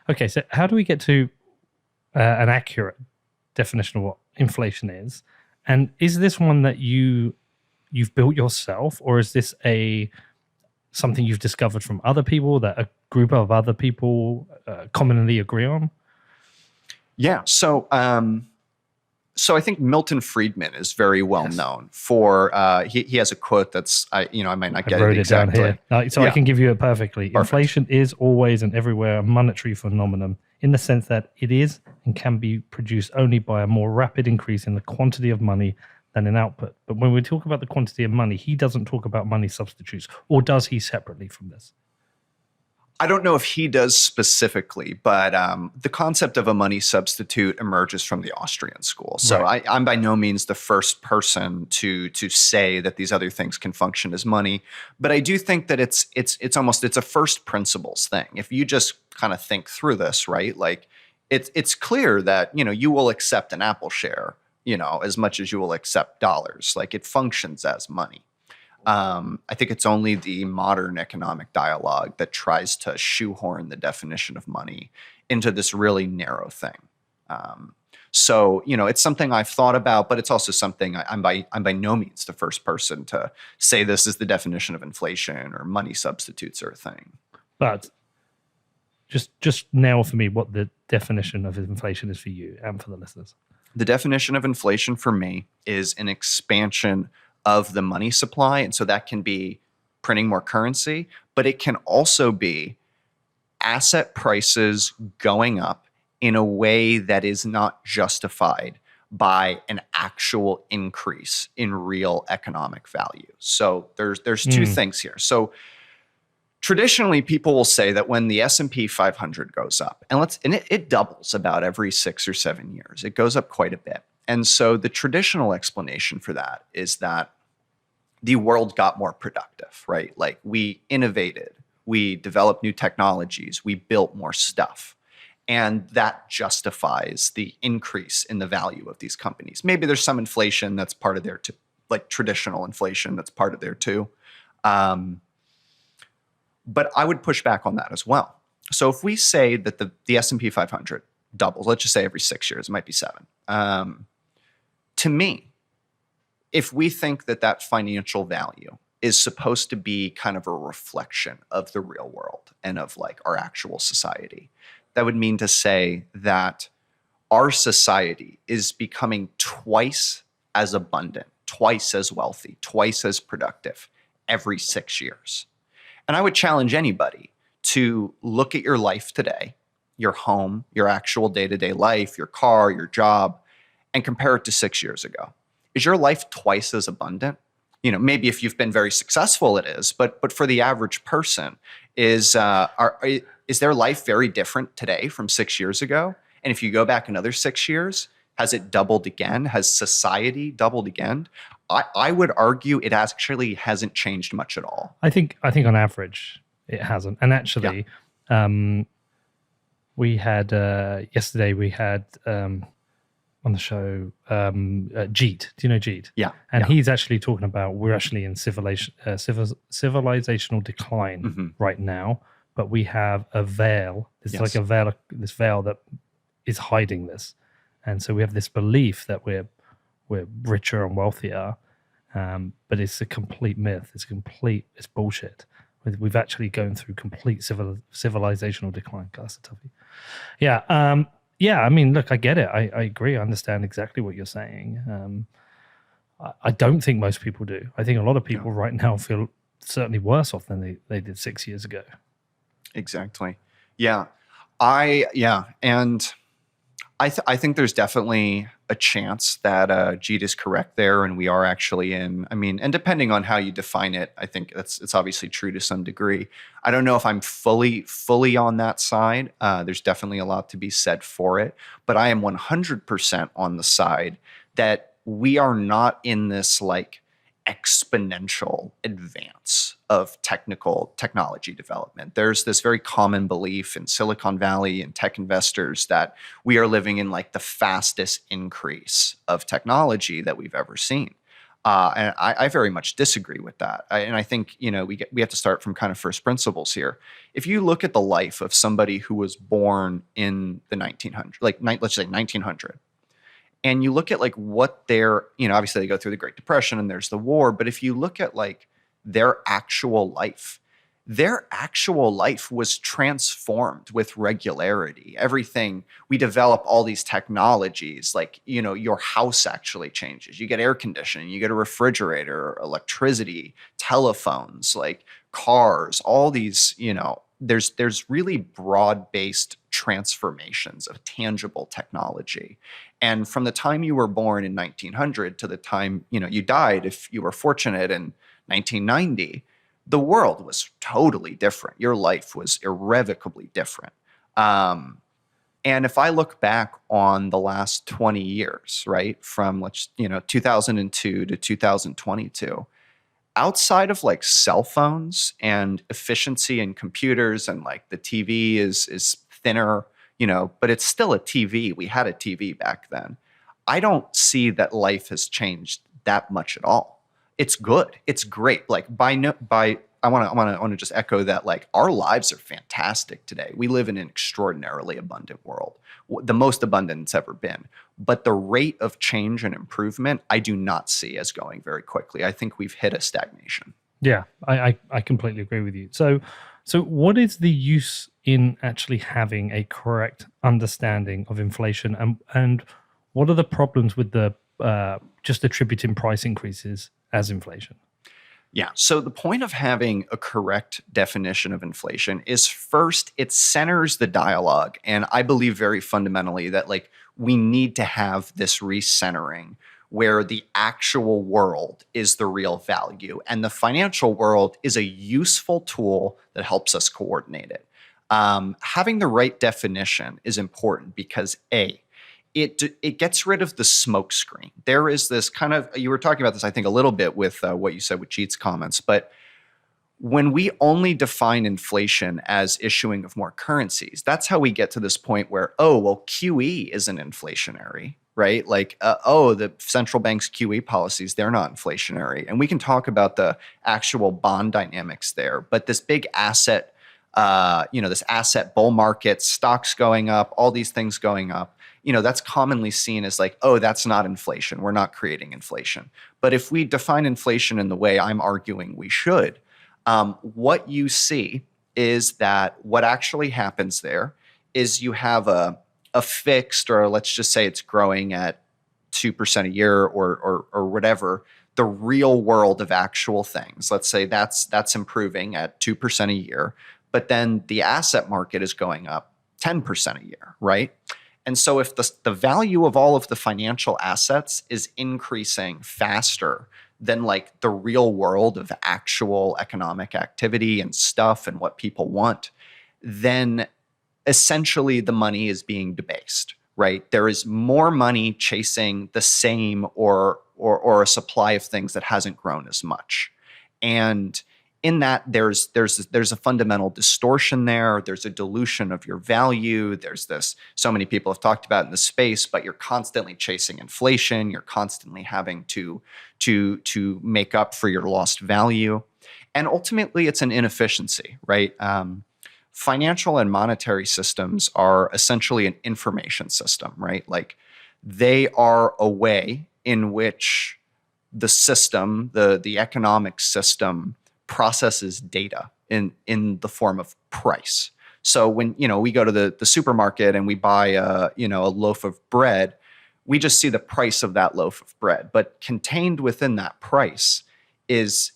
Okay, so how do we get to an accurate definition of what inflation is? And is this one that you've built yourself, or is this something you've discovered from other people that a group of other people commonly agree on? Yeah. So I think Milton Friedman is very well known for he has a quote that's I might not get it exactly. Down here, so I can give you it perfectly. Perfect. Inflation is always and everywhere a monetary phenomenon in the sense that it is and can be produced only by a more rapid increase in the quantity of money than in output. But when we talk about the quantity of money, he doesn't talk about money substitutes, or does he separately from this? I don't know if he does specifically, but the concept of a money substitute emerges from the Austrian school. So right. I'm by no means the first person to say that these other things can function as money, but I do think that it's a first principles thing. If you just kind of think through this, right? Like it's clear that you will accept an Apple share, as much as you will accept dollars. Like it functions as money. I think it's only the modern economic dialogue that tries to shoehorn the definition of money into this really narrow thing. So it's something I've thought about, but it's also something I'm by no means the first person to say this is the definition of inflation or money substitutes are a thing. But just nail for me what the definition of inflation is for you and for the listeners. The definition of inflation for me is an expansion of the money supply. And so that can be printing more currency, but it can also be asset prices going up in a way that is not justified by an actual increase in real economic value. So there's two things here. So traditionally, people will say that when the S&P 500 goes up, and it doubles about every 6 or 7 years, it goes up quite a bit. And so the traditional explanation for that is that the world got more productive, right? Like we innovated, we developed new technologies, we built more stuff. And that justifies the increase in the value of these companies. Maybe there's some inflation that's part of there too, like traditional inflation that's part of there too. But I would push back on that as well. So if we say that the S&P 500 doubles, let's just say every 6 years, it might be 7. To me, if we think that financial value is supposed to be kind of a reflection of the real world and of like our actual society, that would mean to say that our society is becoming twice as abundant, twice as wealthy, twice as productive every 6 years. And I would challenge anybody to look at your life today, your home, your actual day-to-day life, your car, your job, and compare it to 6 years ago. Is your life twice as abundant? Maybe if you've been very successful, it is. But for the average person, is their life very different today from 6 years ago? And if you go back another 6 years, has it doubled again? Has society doubled again? I would argue it actually hasn't changed much at all. I think on average it hasn't. And actually, we had yesterday we had. On the show, Jeet. Do you know Jeet? Yeah. And he's actually talking about we're actually in civilizational decline right now, but we have a veil. It's like this veil that is hiding this, and so we have this belief that we're richer and wealthier, but it's a complete myth. It's bullshit. We've actually gone through complete civilizational decline. God, that's a toughie. Yeah. Yeah, I mean, look, I get it. I agree. I understand exactly what you're saying. I don't think most people do. I think a lot of people right now feel certainly worse off than they did 6 years ago. Exactly. Yeah. And I think there's definitely a chance that Jeet is correct there, and we are actually in. I mean, and depending on how you define it, I think it's obviously true to some degree. I don't know if I'm fully on that side. There's definitely a lot to be said for it, but I am 100% on the side that we are not in this like exponential advance of technology development. There's this very common belief in Silicon Valley and tech investors that we are living in like the fastest increase of technology that we've ever seen. And I very much disagree with that. And I think, we have to start from kind of first principles here. If you look at the life of somebody who was born in the 1900s, let's say 1900, and you look at like what their, obviously they go through the Great Depression and there's the war, but if you look at like their actual life was transformed with regularity. Everything, we develop all these technologies, like, your house actually changes. You get air conditioning, you get a refrigerator, electricity, telephones, like cars, all these, there's really broad-based transformations of tangible technology. And from the time you were born in 1900 to the time, you died, if you were fortunate in 1990, the world was totally different. Your life was irrevocably different. And if I look back on the last 20 years, right, from 2002 to 2022, outside of like cell phones and efficiency in computers, and like the TV is thinner, but it's still a TV. We had a TV back then. I don't see that life has changed that much at all. It's good. It's great. Like I want to just echo that. Like, our lives are fantastic today. We live in an extraordinarily abundant world, the most abundant it's ever been. But the rate of change and improvement, I do not see as going very quickly. I think we've hit a stagnation. Yeah, I completely agree with you. So what is the use in actually having a correct understanding of inflation, and what are the problems with the just attributing price increases as inflation? Yeah. So the point of having a correct definition of inflation is, first, it centers the dialogue. And I believe very fundamentally that like we need to have this recentering where the actual world is the real value and the financial world is a useful tool that helps us coordinate it. Having the right definition is important because it gets rid of the smokescreen. There is this kind of, you were talking about this, I think, a little bit with what you said with Jeet's comments, but when we only define inflation as issuing of more currencies, that's how we get to this point where, QE isn't inflationary, right? Like, the central bank's QE policies, they're not inflationary. And we can talk about the actual bond dynamics there, but this big asset, this asset bull market, stocks going up, all these things going up, that's commonly seen as like, that's not inflation. We're not creating inflation. But if we define inflation in the way I'm arguing we should, what you see is that what actually happens there is you have a fixed, or let's just say it's growing at 2% a year or whatever, the real world of actual things. Let's say that's improving at 2% a year, but then the asset market is going up 10% a year, right? And so if the value of all of the financial assets is increasing faster than like the real world of actual economic activity and stuff and what people want, then essentially the money is being debased, right? There is more money chasing the same or a supply of things that hasn't grown as much. And in that, there's a fundamental distortion there. There's a dilution of your value. There's this, so many people have talked about in the space, but you're constantly chasing inflation. You're constantly having to make up for your lost value. And ultimately, it's an inefficiency, right? Financial and monetary systems are essentially an information system, right? Like, they are a way in which the system, the economic system, processes data in the form of price. So when we go to the supermarket and we buy a loaf of bread, we just see the price of that loaf of bread. But contained within that price is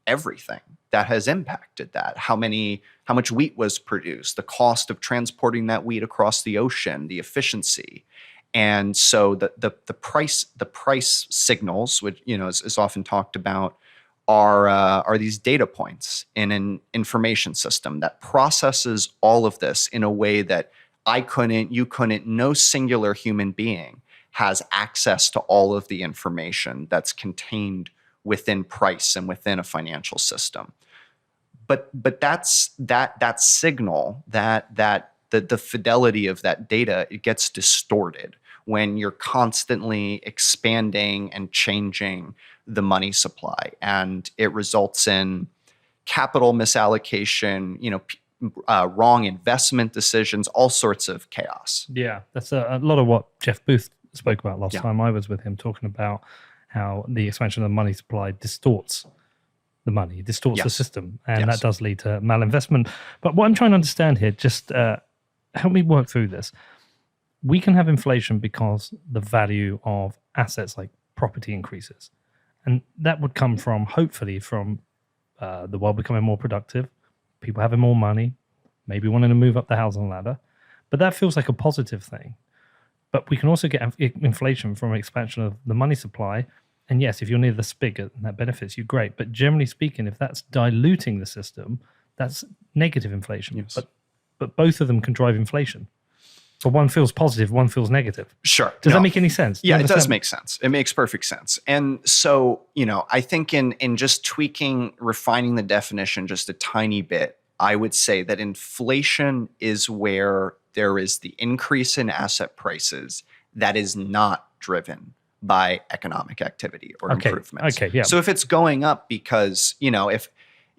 everything that has impacted that. How much wheat was produced, the cost of transporting that wheat across the ocean, the efficiency. And so the price signals, which is often talked about, are these data points in an information system that processes all of this in a way that you couldn't, no singular human being has access to all of the information that's contained within price and within a financial system. But that's that signal, that the fidelity of that data, it gets distorted when you're constantly expanding and changing the money supply, and it results in capital misallocation, wrong investment decisions, all sorts of chaos. Yeah, that's a lot of what Jeff Booth spoke about last Yeah. time I was with him, talking about how the expansion of the money supply distorts the money, distorts the Yes. system, and Yes. that does lead to malinvestment. But what I'm trying to understand here, just help me work through this. We can have inflation because the value of assets like property increases, and that would come from, hopefully, from the world becoming more productive, people having more money, maybe wanting to move up the housing ladder. But that feels like a positive thing. But we can also get inflation from expansion of the money supply. And yes, if you're near the spigot and that benefits you, great. But generally speaking, if that's diluting the system, that's negative inflation. Yes. But both of them can drive inflation. So one feels positive, one feels negative. Sure. Does that make any sense? Yeah, it does make sense. It makes perfect sense. And so, I think in just refining the definition just a tiny bit, I would say that inflation is where there is the increase in asset prices that is not driven by economic activity or improvements. Okay, yeah. So if it's going up because, if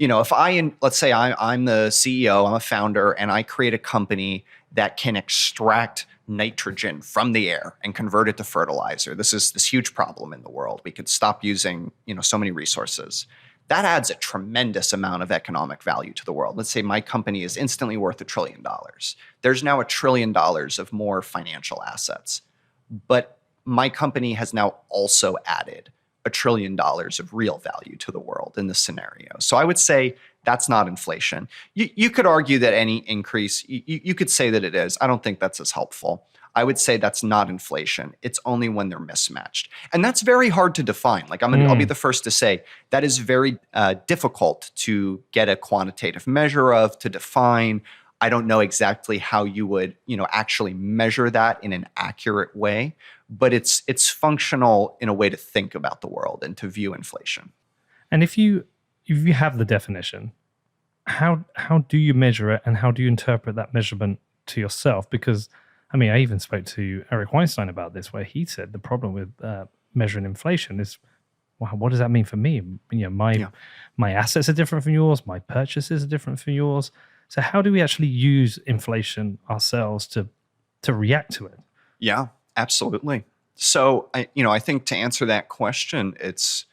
let's say I'm the CEO, I'm a founder, and I create a company that can extract nitrogen from the air and convert it to fertilizer. This is this huge problem in the world. We could stop using, so many resources. That adds a tremendous amount of economic value to the world. Let's say my company is instantly worth $1 trillion. There's now $1 trillion of more financial assets. But my company has now also added $1 trillion of real value to the world in this scenario. So I would say that's not inflation. You could argue that any increase, you could say that it is. I don't think that's as helpful. I would say that's not inflation. It's only when they're mismatched. And that's very hard to define. Like I'll be the first to say that is very difficult to get a quantitative measure of, to define. I don't know exactly how you would, actually measure that in an accurate way, but it's functional in a way to think about the world and to view inflation. And if you have the definition, how do you measure it, and how do you interpret that measurement to yourself? Because I even spoke to Eric Weinstein about this, where he said the problem with measuring inflation is, well, what does that mean for me? My assets are different from yours, my purchases are different from yours. So how do we actually use inflation ourselves to react to it? Yeah, absolutely. So I think to answer that question, it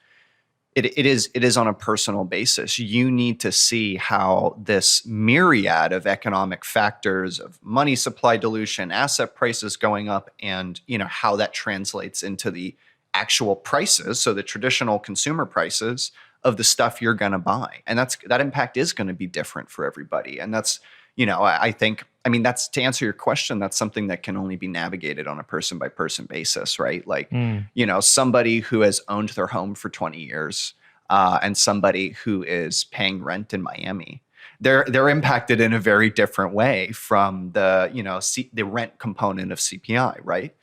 is on a personal basis. You need to see how this myriad of economic factors of money supply dilution, asset prices going up, and how that translates into the actual prices, so the traditional consumer prices of the stuff you're going to buy. And that impact is going to be different for everybody. And that's, I think, that's, to answer your question, that's something that can only be navigated on a person by person basis, right? Like, somebody who has owned their home for 20 years and somebody who is paying rent in Miami, they're impacted in a very different way from the rent component of CPI, right?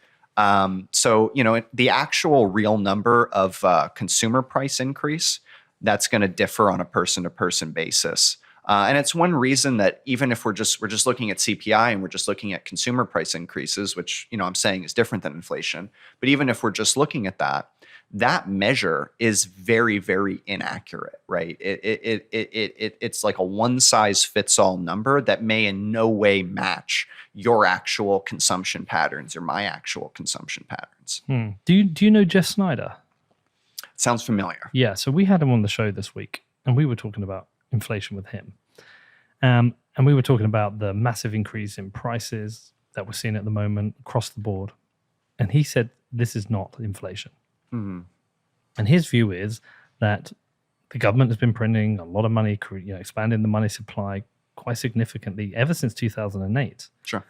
So, the actual real number of consumer price increase, that's going to differ on a person-to-person basis. And it's one reason that even if we're just looking at CPI and we're just looking at consumer price increases, which I'm saying is different than inflation, but even if we're just looking at that measure is very, very inaccurate, right? It's like a one-size-fits-all number that may in no way match your actual consumption patterns or my actual consumption patterns. Do you know Jeff Snyder? Sounds familiar. Yeah, so we had him on the show this week, and we were talking about inflation with him. And we were talking about the massive increase in prices that we're seeing at the moment across the board. And he said, this is not inflation. Mm-hmm. And his view is that the government has been printing a lot of money, expanding the money supply quite significantly ever since 2008. Sure.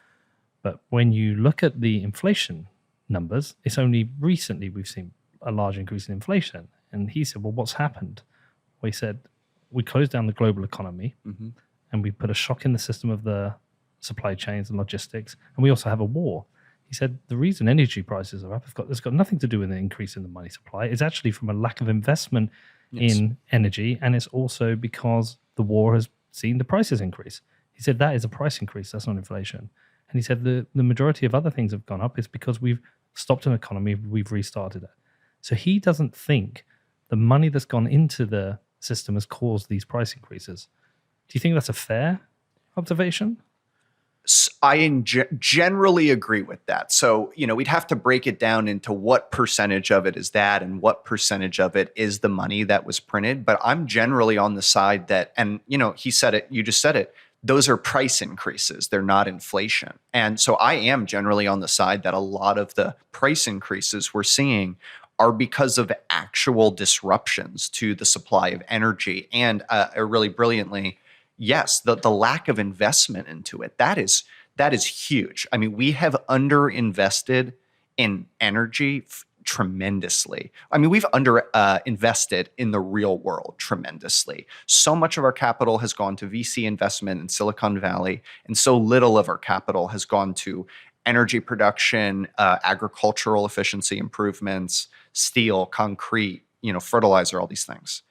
But when you look at the inflation numbers, it's only recently we've seen a large increase in inflation. And he said, well, what's happened? Well, he said, we closed down the global economy, and we put a shock in the system of the supply chains and logistics, and we also have a war. He said the reason energy prices are up, it's got nothing to do with an increase in the money supply. It's actually from a lack of investment in energy, and it's also because the war has seen the prices increase. He said that is a price increase, that's not inflation. And he said the majority of other things have gone up is because we've stopped an economy, we've restarted it. So he doesn't think the money that's gone into the system has caused these price increases. Do you think that's a fair observation? I generally agree with that. So, we'd have to break it down into what percentage of it is that and what percentage of it is the money that was printed. But I'm generally on the side that, and, he said it, you just said it, those are price increases. They're not inflation. And so I am generally on the side that a lot of the price increases we're seeing are because of actual disruptions to the supply of energy. And really brilliantly, yes, the lack of investment into it, that is huge. I mean, we have underinvested in energy tremendously. I mean, we've invested in the real world tremendously. So much of our capital has gone to VC investment in Silicon Valley, and so little of our capital has gone to energy production, agricultural efficiency improvements, steel, concrete, fertilizer, all these things.